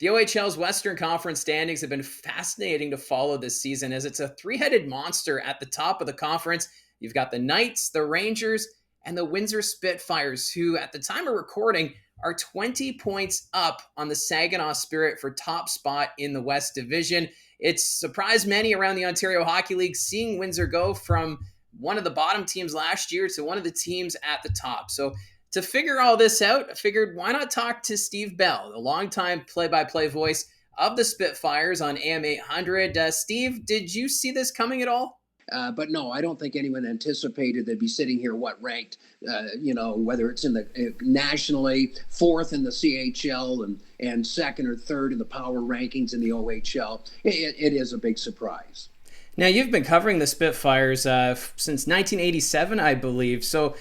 The OHL's Western Conference standings have been fascinating to follow this season as it's a three-headed monster at the top of the conference. You've got the Knights, the Rangers, and the Windsor Spitfires, who at the time of recording are 20 points up on the Saginaw Spirit for top spot in the West Division. It's surprised many around the Ontario Hockey League seeing Windsor go from one of the bottom teams last year to one of the teams at the top. So to figure all this out, I figured why not talk to Steve Bell, the longtime play-by-play voice of the Spitfires on AM 800. Steve, did you see this coming at all? But no, I don't think anyone anticipated they'd be sitting here, ranked, whether it's in the nationally, fourth in the CHL and second or third in the power rankings in the OHL. It is a big surprise. Now, you've been covering the Spitfires since 1987, I believe. So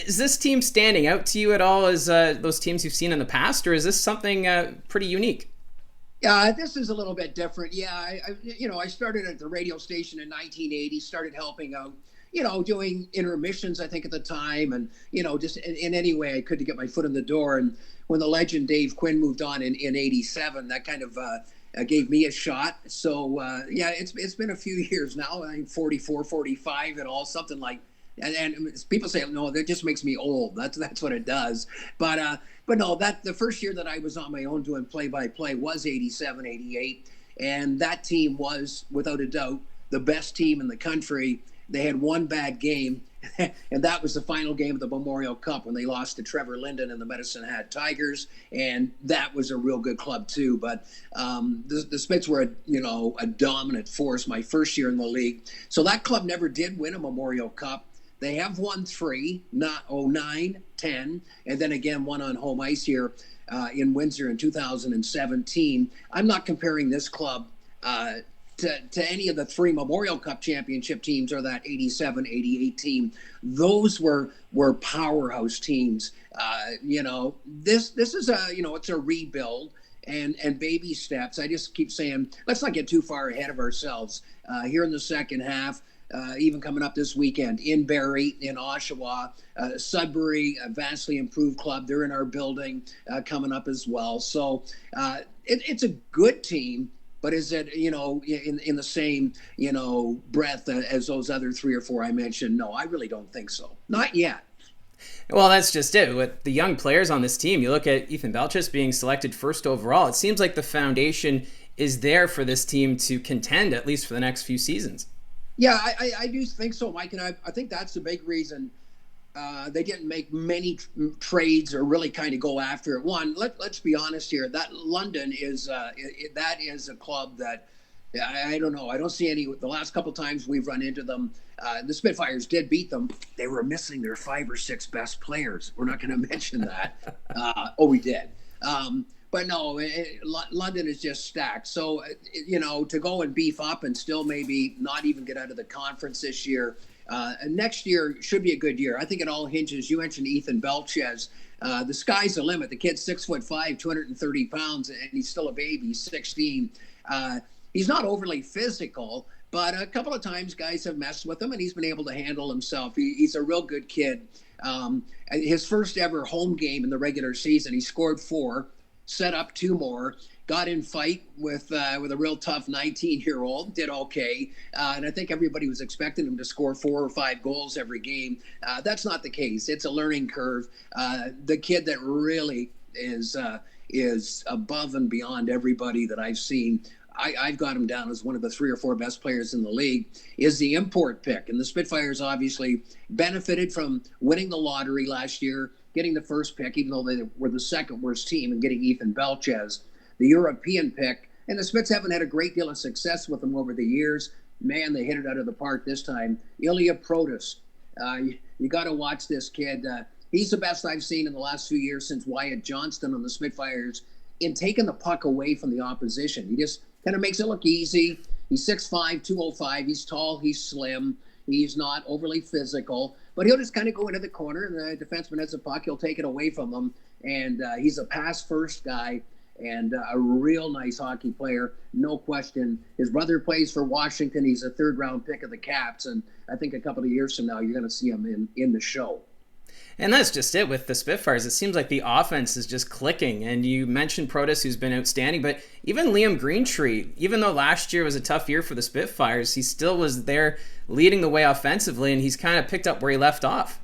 is this team standing out to you at all as those teams you've seen in the past, or is this something pretty unique? This is a little bit different. Yeah, I started at the radio station in 1980, started helping out, doing intermissions, I think, at the time, and, just in any way I could to get my foot in the door. And when the legend Dave Quinn moved on in 87, that kind of gave me a shot. So, it's been a few years now, I think 44, 45 and all, something like. And people say, no, that just makes me old. That's what it does. But no, that the first year that I was on my own doing play-by-play was 87, 88. And that team was, without a doubt, the best team in the country. They had one bad game, and that was the final game of the Memorial Cup when they lost to Trevor Linden and the Medicine Hat Tigers. And that was a real good club, too. But the Spits were, a dominant force my first year in the league. So that club never did win a Memorial Cup. They have won 3, not 09, 10, and then again one on home ice here in Windsor in 2017. I'm not comparing this club to any of the 3 Memorial Cup championship teams or that 87, 88 team. Those were powerhouse teams. This is it's a rebuild. And baby steps. I just keep saying, let's not get too far ahead of ourselves. Here in the second half, even coming up this weekend in Barrie, in Oshawa, Sudbury, a vastly improved club. They're in our building coming up as well. So it's a good team, but is it, in the same, breath as those other 3 or 4 I mentioned? No, I really don't think so. Not yet. Well, that's just it. With the young players on this team, you look at Ethan Belchis being selected first overall. It seems like the foundation is there for this team to contend, at least for the next few seasons. Yeah, I do think so, Mike, and I think that's the big reason they didn't make many trades or really kind of go after it. One, let's be honest here, that London is that is a club that I don't know. I don't see any. The last couple times we've run into them, the Spitfires did beat them. They were missing their 5 or 6 best players. We're not going to mention that. We did. But no, London is just stacked. So, to go and beef up and still maybe not even get out of the conference this year. And next year should be a good year. I think it all hinges. You mentioned Ethan Belchez. The sky's the limit. The kid's 6'5", 230 pounds, and he's still a baby. He's 16. He's not overly physical, but a couple of times guys have messed with him, and he's been able to handle himself. He's a real good kid. His first ever home game in the regular season, he scored 4. Set up 2 more, got in fight with a real tough 19-year-old, did okay, and I think everybody was expecting him to score 4 or 5 goals every game. That's not the case. It's a learning curve. The kid that really is above and beyond everybody that I've seen. I've got him down as one of the 3 or 4 best players in the league, is the import pick. And the Spitfires obviously benefited from winning the lottery last year, getting the first pick, even though they were the second worst team, and getting Ethan Belchez, the European pick. And the Spits haven't had a great deal of success with them over the years. Man, they hit it out of the park this time. Ilya Protas. You got to watch this kid. He's the best I've seen in the last few years since Wyatt Johnston on the Spitfires in taking the puck away from the opposition. He just kind of makes it look easy. He's 6'5", 205. He's tall. He's slim. He's not overly physical. But he'll just kind of go into the corner, and the defenseman has the puck. He'll take it away from him. And he's a pass-first guy and a real nice hockey player, no question. His brother plays for Washington. He's a 3rd-round pick of the Caps. And I think a couple of years from now, you're going to see him in the show. And that's just it with the Spitfires. It seems like the offense is just clicking. And you mentioned Protas, who's been outstanding, but even Liam Greentree, even though last year was a tough year for the Spitfires, he still was there leading the way offensively, and he's kind of picked up where he left off.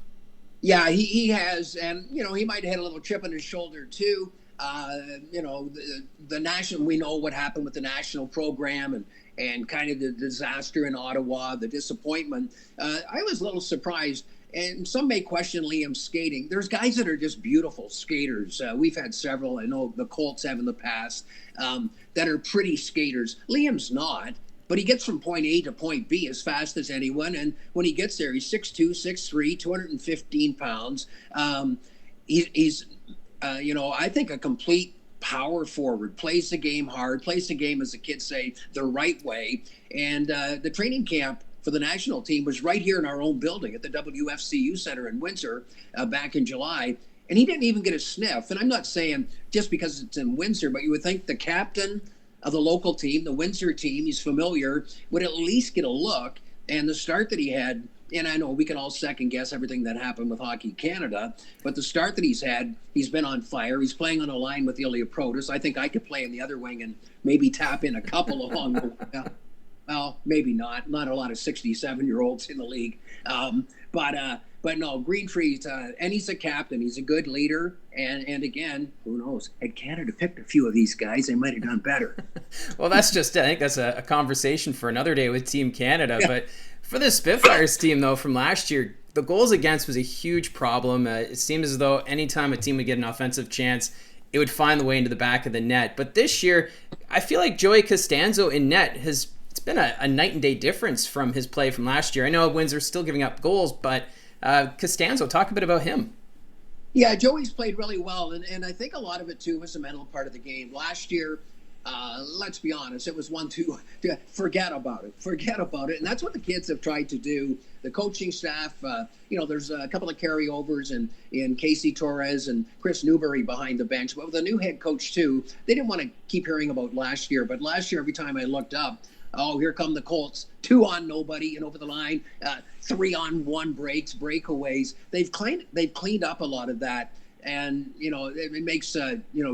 Yeah, he has, and he might have had a little chip on his shoulder too. The national, we know what happened with the national program and kind of the disaster in Ottawa, the disappointment. I was a little surprised, and some may question Liam's skating. There's guys that are just beautiful skaters. We've had several. I know the Colts have in the past, that are pretty skaters. Liam's not. But he gets from point A to point B as fast as anyone. And when he gets there, he's 6'2", 6'3", 215 pounds. He's I think a complete power forward, plays the game hard, plays the game, as the kids say, the right way. And the training camp for the national team was right here in our own building at the WFCU Center in Windsor back in July. And he didn't even get a sniff. And I'm not saying just because it's in Windsor, but you would think the captain of the local team, the Windsor team, he's familiar, would at least get a look. And the start that he had, and I know we can all second guess everything that happened with Hockey Canada, but the start that he's had, he's been on fire. He's playing on a line with Ilya Protas. I think I could play in the other wing and maybe tap in a couple along the way. Well, maybe not. Not a lot of 67-year-olds in the league. But no, Greentree's, and he's a captain. He's a good leader. And again, who knows? Had Canada picked a few of these guys, they might have done better. Well, I think that's a conversation for another day with Team Canada. Yeah. But for the Spitfires team, though, from last year, the goals against was a huge problem. It seemed as though anytime a team would get an offensive chance, it would find the way into the back of the net. But this year, I feel like Joey Costanzo in net it's been a night and day difference from his play from last year. I know Windsor's still giving up goals, but Costanzo, talk a bit about him. Yeah, Joey's played really well, and I think a lot of it, too, was the mental part of the game. Last year, let's be honest, it was forget about it. And that's what the kids have tried to do. The coaching staff, there's a couple of carryovers in Casey Torres and Chris Newberry behind the bench. But with a new head coach, too, they didn't want to keep hearing about last year. But last year, every time I looked up, oh, here come the Colts. 2 on nobody and over the line. 3 on 1 breakaways. They've cleaned up a lot of that. And, it makes,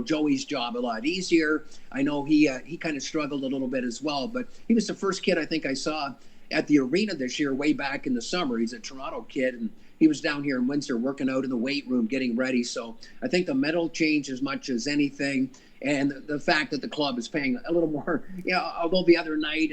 Joey's job a lot easier. I know he kind of struggled a little bit as well, but he was the first kid I think I saw at the arena this year, way back in the summer. He's a Toronto kid, and he was down here in Windsor working out in the weight room, getting ready. So I think the mental change as much as anything, and the fact that the club is paying a little more, although the other night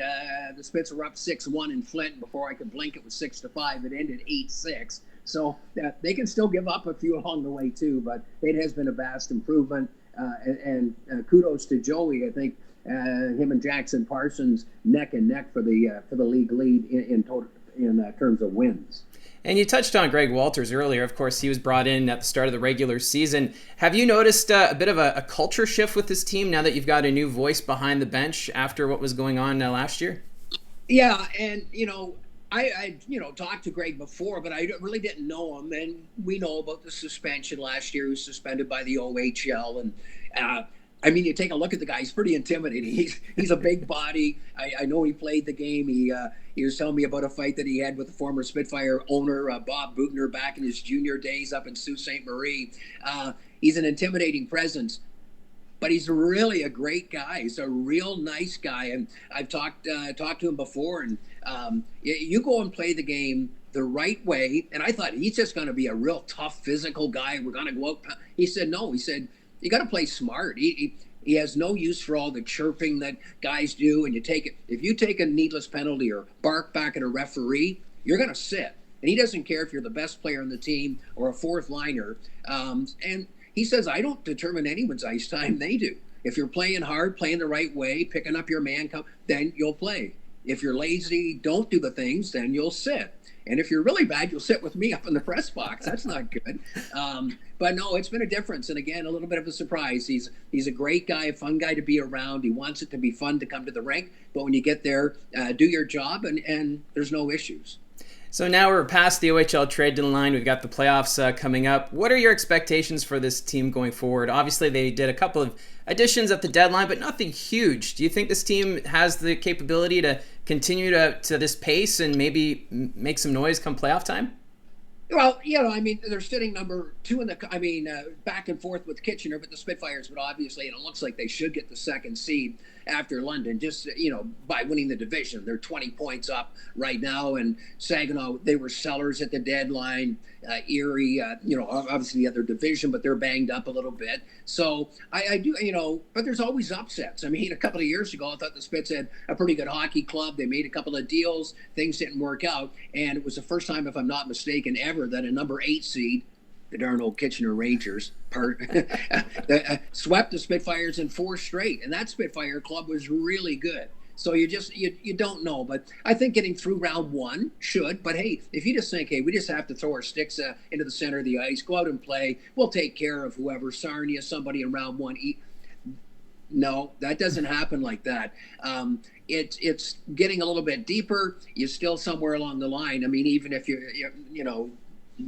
the Spits were up 6-1 in Flint. Before I could blink, it was 6-5. It ended 8-6. So they can still give up a few along the way too, but it has been a vast improvement. And kudos to Joey. I think him and Jackson Parsons neck and neck for the league lead in terms of wins. And you touched on Greg Walters earlier. Of course, he was brought in at the start of the regular season. Have you noticed a bit of a culture shift with this team now that you've got a new voice behind the bench after what was going on last year? Yeah, and I talked to Greg before, but I really didn't know him. And we know about the suspension last year. He was suspended by the OHL. And you take a look at the guy. He's pretty intimidating. He's a big body. I know he played the game. He was telling me about a fight that he had with the former Spitfire owner, Bob Butner, back in his junior days up in Sault Ste. Marie. He's an intimidating presence. But he's really a great guy. He's a real nice guy. And I've talked to him before. And you go and play the game the right way. And I thought he's just going to be a real tough, physical guy. We're going to go out. He said, no. He said, you got to play smart. He has no use for all the chirping that guys do. And if you take a needless penalty or bark back at a referee, you're going to sit. And he doesn't care if you're the best player on the team or a fourth liner. And he says, I don't determine anyone's ice time. They do. If you're playing hard, playing the right way, picking up your man, then you'll play. If you're lazy, don't do the things, then you'll sit. And if you're really bad, you'll sit with me up in the press box. That's not good. But no, it's been a difference. And again, a little bit of a surprise. He's a great guy, a fun guy to be around. He wants it to be fun to come to the rink. But when you get there, do your job, and there's no issues. So now we're past the OHL trade deadline. We've got the playoffs coming up. What are your expectations for this team going forward? Obviously, they did a couple of additions at the deadline, but nothing huge. Do you think this team has the capability to continue to this pace and maybe make some noise come playoff time? Well, I mean, they're sitting number two in the. I mean, back and forth with Kitchener, but the Spitfires would obviously, and it looks like they should get the second seed after London, just by winning the division. They're 20 points up right now, and Saginaw, they were sellers at the deadline. Erie, obviously the other division, but they're banged up a little bit. So I do, but there's always upsets. I mean, a couple of years ago, I thought the Spits had a pretty good hockey club. They made a couple of deals, things didn't work out, and it was the first time, if I'm not mistaken, ever that a number 8 seed, the darn old Kitchener Rangers, swept the Spitfires in 4 straight, and that Spitfire club was really good. So you don't know, but I think getting through round 1 should. But hey, if you just think, hey, we just have to throw our sticks into the center of the ice, go out and play, we'll take care of whoever, Sarnia, somebody in round 1. No, that doesn't happen like that. It's getting a little bit deeper. You're still somewhere along the line. I mean, even if you're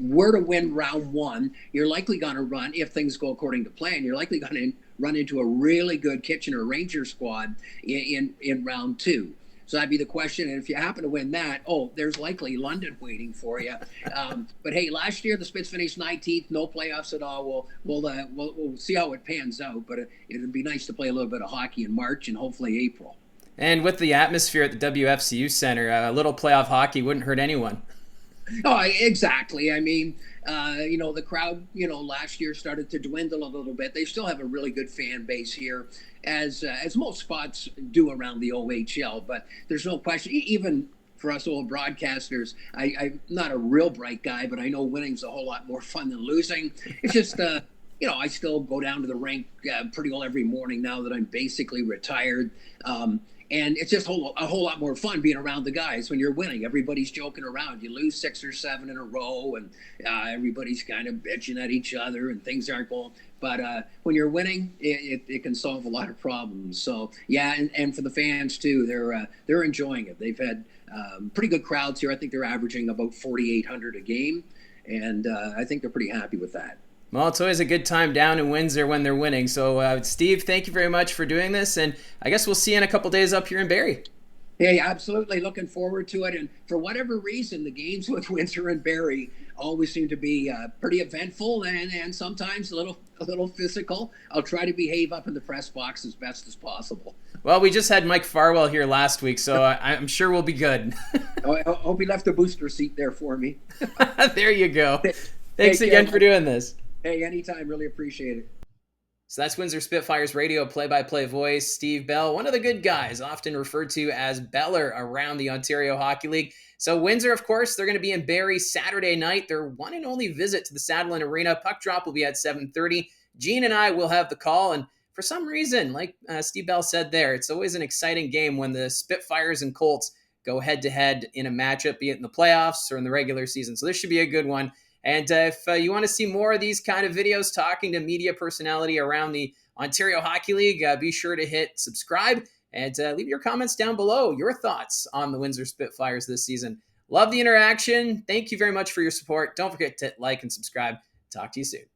were to win round 1, you're likely going to run, if things go according to plan, you're likely going to run into a really good Kitchener Ranger squad in round 2. So that'd be the question. And if you happen to win that, there's likely London waiting for you. But hey, last year the Spits finished 19th, no playoffs at all. We'll see how it pans out. But it'd be nice to play a little bit of hockey in March and hopefully April. And with the atmosphere at the WFCU Center, a little playoff hockey wouldn't hurt anyone. Oh, exactly. I mean, the crowd, last year started to dwindle a little bit. They still have a really good fan base here, as most spots do around the OHL. But there's no question, even for us old broadcasters, I'm not a real bright guy, but I know winning's a whole lot more fun than losing. It's just, I still go down to the rink pretty well every morning now that I'm basically retired. And it's just a whole lot more fun being around the guys when you're winning. Everybody's joking around. You lose 6 or 7 in a row, and everybody's kind of bitching at each other, and things aren't going. But when you're winning, it can solve a lot of problems. So yeah, and for the fans too, they're enjoying it. They've had pretty good crowds here. I think they're averaging about 4,800 a game, and I think they're pretty happy with that. Well, it's always a good time down in Windsor when they're winning. So, Steve, thank you very much for doing this. And I guess we'll see you in a couple days up here in Barrie. Hey, absolutely. Looking forward to it. And for whatever reason, the games with Windsor and Barrie always seem to be pretty eventful and sometimes a little physical. I'll try to behave up in the press box as best as possible. Well, we just had Mike Farwell here last week, so I'm sure we'll be good. I hope he left a booster seat there for me. There you go. Thanks again for doing this. Hey, anytime. Really appreciate it. So that's Windsor Spitfires radio play-by-play voice, Steve Bell, one of the good guys, often referred to as Beller around the Ontario Hockey League. So Windsor, of course, they're going to be in Barrie Saturday night. Their one and only visit to the Saddlein Arena. Puck drop will be at 7:30. Gene and I will have the call, and for some reason, like Steve Bell said there, it's always an exciting game when the Spitfires and Colts go head-to-head in a matchup, be it in the playoffs or in the regular season. So this should be a good one. And if you want to see more of these kind of videos talking to media personality around the Ontario Hockey League, be sure to hit subscribe and leave your comments down below, your thoughts on the Windsor Spitfires this season. Love the interaction. Thank you very much for your support. Don't forget to like and subscribe. Talk to you soon.